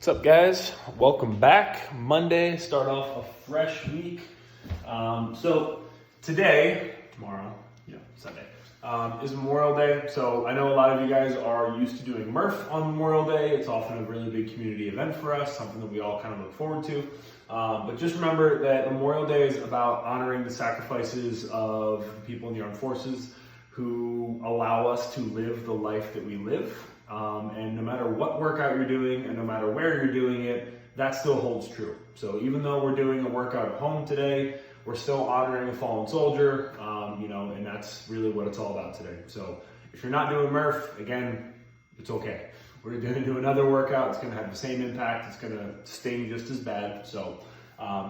What's up, guys? Welcome back. Monday, start off a fresh week. So today, tomorrow, Sunday, is Memorial Day. So I know a lot of you guys are used to doing Murph on Memorial Day. It's often a really big community event for us, something that we all kind of look forward to. But just remember that Memorial Day is about honoring the sacrifices of the people in the armed forces who allow us to live the life that we live. And no matter what workout you're doing and no matter where you're doing it, that still holds true. So even though we're doing a workout at home today, we're still honoring a fallen soldier, and that's really what it's all about today. So if you're not doing Murph, again, it's okay. We're going to do another workout. It's going to have the same impact. It's going to sting just as bad. So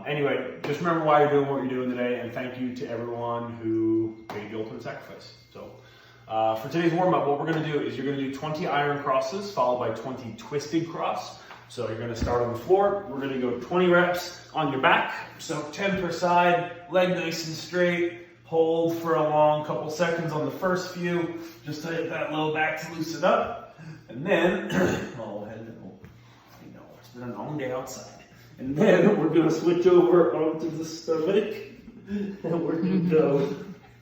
anyway, just remember why you're doing what you're doing today, and thank you to everyone who paid the ultimate sacrifice. So for today's warm-up, what we're going to do is you're going to do 20 iron crosses followed by 20 twisted cross. So you're going to start on the floor. We're going to go 20 reps on your back. So 10 per side, leg nice and straight. Hold for a long couple seconds on the first few, just to hit that low back to loosen up. And then, I know, it's been a long day outside. And then we're going to switch over onto the stomach. And we're going to go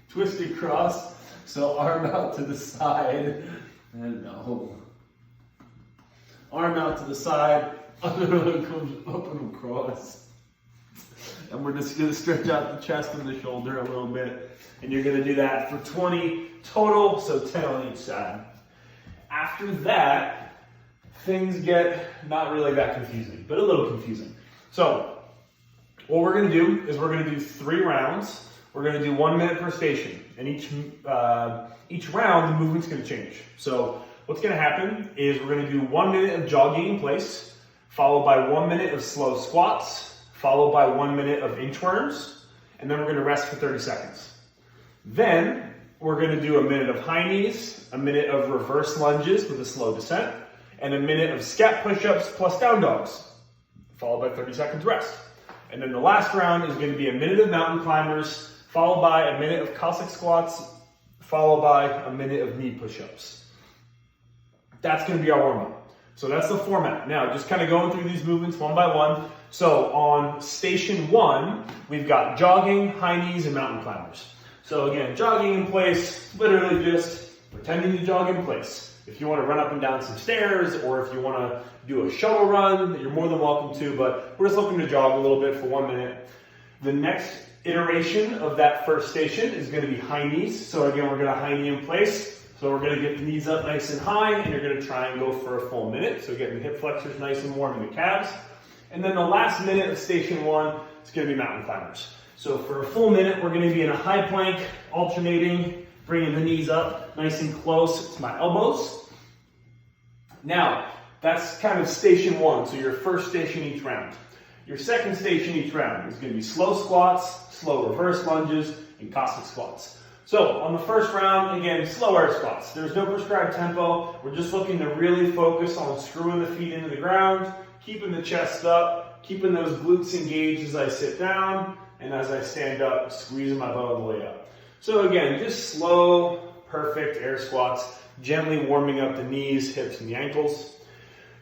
twisted cross. So arm out to the side, and arm out to the side, underhook comes up and across. And we're just gonna stretch out the chest and the shoulder a little bit. And you're gonna do that for 20 total, so 10 on each side. After that, things get not really that confusing, but a little confusing. So what we're gonna do is we're gonna do 3 rounds. We're going to do 1 minute per station, and each round the movement's going to change. So what's going to happen is we're going to do 1 minute of jogging in place, followed by 1 minute of slow squats, followed by 1 minute of inchworms, and then we're going to rest for 30 seconds. Then we're going to do a minute of high knees, a minute of reverse lunges with a slow descent, and a minute of scat push-ups plus down dogs, followed by 30 seconds rest. And then the last round is going to be a minute of mountain climbers, followed by a minute of Cossack squats, followed by a minute of knee push-ups. That's going to be our warm-up. So that's the format. Now, just kind of going through these movements one by one. So on station 1, we've got jogging, high knees, and mountain climbers. So again, jogging in place, literally just pretending to jog in place. If you want to run up and down some stairs, or if you want to do a shuttle run, you're more than welcome to, but we're just looking to jog a little bit for 1 minute. The next iteration of that first station is going to be high knees. So again, we're going to high knee in place. So we're going to get the knees up nice and high, and you're going to try and go for a full minute. So getting the hip flexors nice and warm in the calves. And then the last minute of station 1 is going to be mountain climbers. So for a full minute, we're going to be in a high plank, alternating, bringing the knees up nice and close to my elbows. Now, that's kind of station 1, so your first station each round. Your second station each round is going to be slow squats, slow reverse lunges, and Cossack squats. So on the first round, again, slow air squats. There's no prescribed tempo. We're just looking to really focus on screwing the feet into the ground, keeping the chest up, keeping those glutes engaged as I sit down, and as I stand up, squeezing my butt all the way up. So again, just slow, perfect air squats, gently warming up the knees, hips, and the ankles.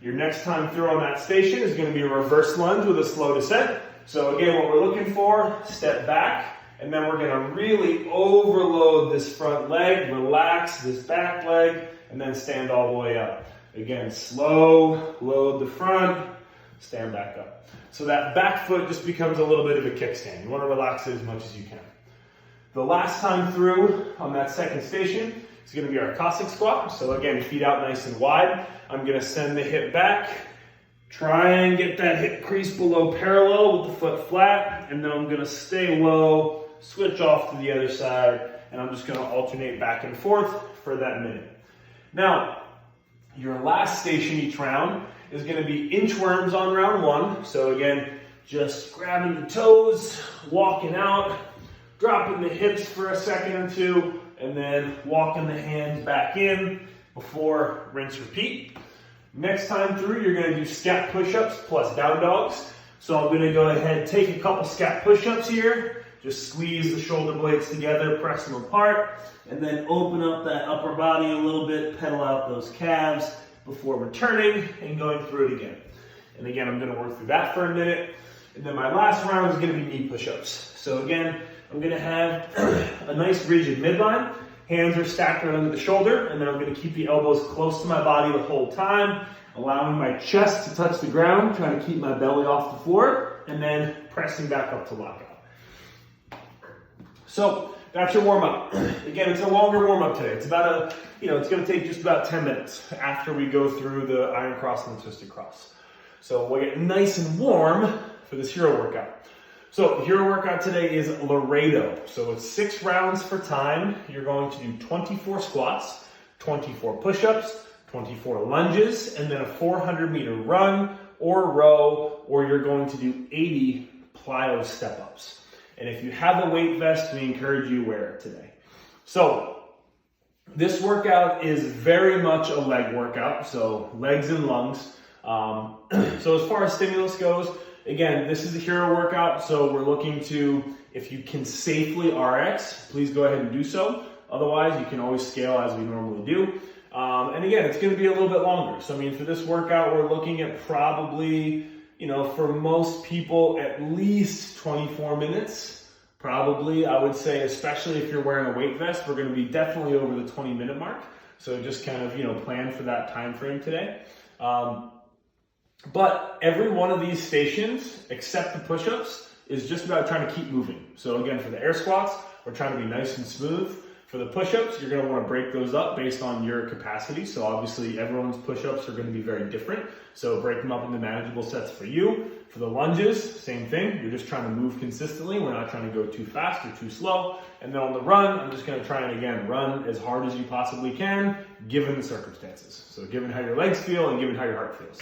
Your next time through on that station is going to be a reverse lunge with a slow descent. So again, what we're looking for, step back, and then we're going to really overload this front leg, relax this back leg, and then stand all the way up. Again, slow, load the front, stand back up. So that back foot just becomes a little bit of a kickstand. You want to relax it as much as you can. The last time through on that second station is going to be our Cossack squat. So again, feet out nice and wide. I'm going to send the hip back, try and get that hip crease below parallel with the foot flat, and then I'm going to stay low, switch off to the other side, and I'm just going to alternate back and forth for that minute. Now, your last station each round is going to be inchworms on round 1. So again, just grabbing the toes, walking out, dropping the hips for a second or two, and then walking the hands back in before rinse repeat. Next time through, you're going to do scat push-ups plus down dogs. So I'm going to go ahead, take a couple scat push-ups here, just squeeze the shoulder blades together, press them apart, and then open up that upper body a little bit, pedal out those calves before returning and going through it again. And again, I'm gonna work through that for a minute. And then my last round is gonna be knee push-ups. So again, I'm gonna have a nice rigid midline. Hands are stacked right under the shoulder, and then I'm gonna keep the elbows close to my body the whole time, allowing my chest to touch the ground, trying to keep my belly off the floor, and then pressing back up to lockout. So that's your warm up. Again, it's a longer warm up today. It's about it's gonna take just about 10 minutes after we go through the iron cross and the twisted cross. So we'll get nice and warm for this hero workout. So the hero workout today is Laredo. So it's 6 rounds for time. You're going to do 24 squats, 24 push-ups, 24 lunges, and then a 400-meter run or row, or you're going to do 80 plyo step-ups. And if you have a weight vest, we encourage you to wear it today. So this workout is very much a leg workout, so legs and lungs. So as far as stimulus goes, again, this is a hero workout, so we're looking to, if you can safely RX, please go ahead and do so. Otherwise, you can always scale as we normally do. And again, it's going to be a little bit longer. So, I mean, for this workout, we're looking at probably, for most people, at least 24 minutes. Probably, I would say, especially if you're wearing a weight vest, we're going to be definitely over the 20-minute mark. So just kind of, plan for that time frame today. But every one of these stations, except the push-ups, is just about trying to keep moving. So again, for the air squats, we're trying to be nice and smooth. For the push-ups, you're going to want to break those up based on your capacity. So obviously everyone's push-ups are going to be very different. So break them up into manageable sets for you. For the lunges, same thing. You're just trying to move consistently. We're not trying to go too fast or too slow. And then on the run, I'm just going to try and again, run as hard as you possibly can, given the circumstances. So given how your legs feel and given how your heart feels.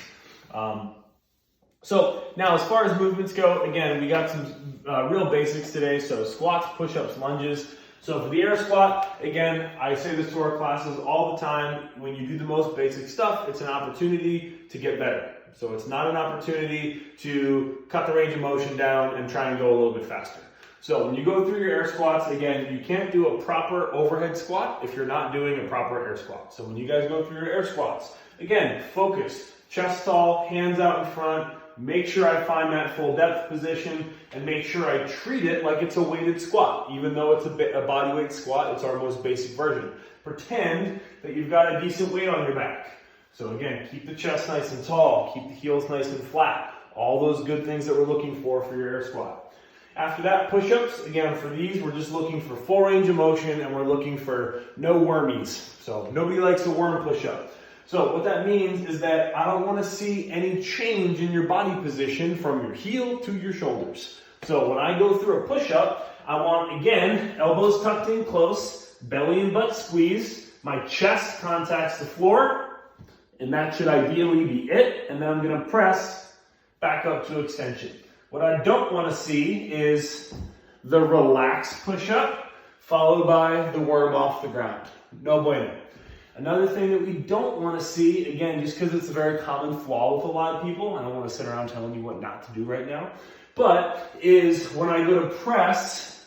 So now as far as movements go, again, we got some real basics today. So squats, push-ups, lunges. So for the air squat, again, I say this to our classes all the time. When you do the most basic stuff, it's an opportunity to get better. So it's not an opportunity to cut the range of motion down and try and go a little bit faster. So when you go through your air squats, again, you can't do a proper overhead squat if you're not doing a proper air squat. So when you guys go through your air squats, again, focus, chest tall, hands out in front, make sure I find that full depth position, and make sure I treat it like it's a weighted squat. Even though it's a body weight squat, it's our most basic version. Pretend that you've got a decent weight on your back. So again, keep the chest nice and tall, keep the heels nice and flat. All those good things that we're looking for your air squat. After that, push-ups, again, for these, we're just looking for full range of motion and we're looking for no wormies. So nobody likes a worm push-up. So what that means is that I don't want to see any change in your body position from your heel to your shoulders. So when I go through a push-up, I want, again, elbows tucked in close, belly and butt squeezed, my chest contacts the floor, and that should ideally be it. And then I'm going to press back up to extension. What I don't want to see is the relaxed push-up followed by the worm off the ground. No bueno. Another thing that we don't want to see, again, just because it's a very common flaw with a lot of people, I don't want to sit around telling you what not to do right now, but is when I go to press,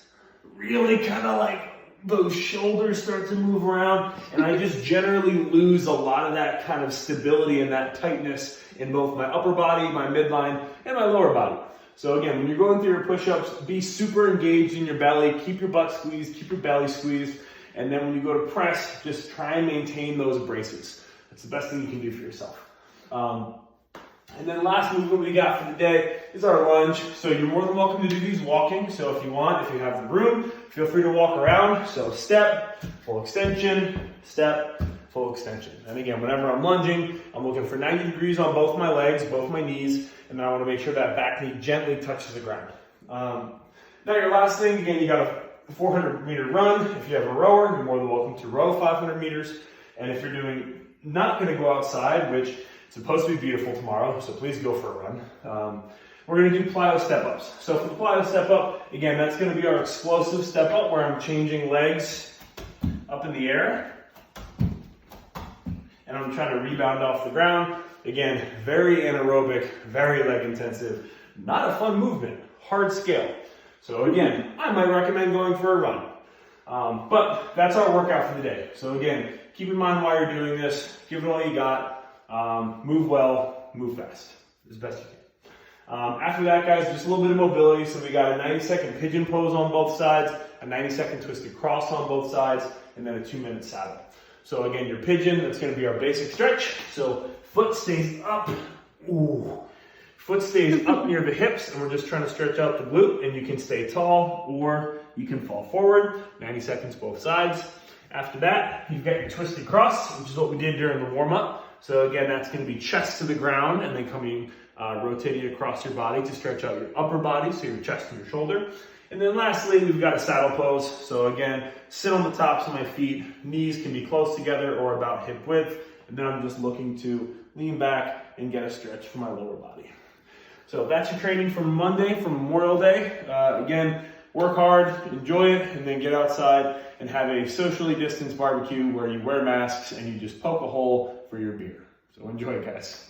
really kind of like those shoulders start to move around, and I just generally lose a lot of that kind of stability and that tightness in both my upper body, my midline, and my lower body. So again, when you're going through your push-ups, be super engaged in your belly, keep your butt squeezed, keep your belly squeezed, and then when you go to press, just try and maintain those braces. That's the best thing you can do for yourself. And then last movement we got for the day is our lunge. So you're more than welcome to do these walking. So if you want, if you have the room, feel free to walk around. So step, full extension, step, full extension. And again, whenever I'm lunging, I'm looking for 90 degrees on both my legs, both my knees, and then I want to make sure that back knee gently touches the ground. Now your last thing, again, you got a 400-meter run. If you have a rower, you're more than welcome to row 500 meters. And if you're not going to go outside, which it's supposed to be beautiful tomorrow, so please go for a run. We're going to do plyo step-ups. So for the plyo step-up, again, that's going to be our explosive step-up where I'm changing legs up in the air. And I'm trying to rebound off the ground. Again, very anaerobic, very leg intensive. Not a fun movement, hard scale. So again, I might recommend going for a run. But that's our workout for the day. So again, keep in mind while you're doing this, give it all you got, move well, move fast. as best you can. After that, guys, just a little bit of mobility. So we got a 90-second pigeon pose on both sides, a 90-second twisted cross on both sides, and then a 2-minute saddle. So again, your pigeon, that's gonna be our basic stretch. So foot stays up, ooh. Foot stays up near the hips, and we're just trying to stretch out the glute, and you can stay tall or you can fall forward, 90 seconds both sides. After that, you've got your twisted cross, which is what we did during the warm-up. So again, that's gonna be chest to the ground and then coming, rotating across your body to stretch out your upper body, so your chest and your shoulder. And then lastly, we've got a saddle pose. So again, sit on the tops of my feet, knees can be close together or about hip width, and then I'm just looking to lean back and get a stretch for my lower body. So that's your training from Monday, from Memorial Day. Again, work hard, enjoy it, and then get outside and have a socially distanced barbecue where you wear masks and you just poke a hole for your beer. So enjoy it, guys.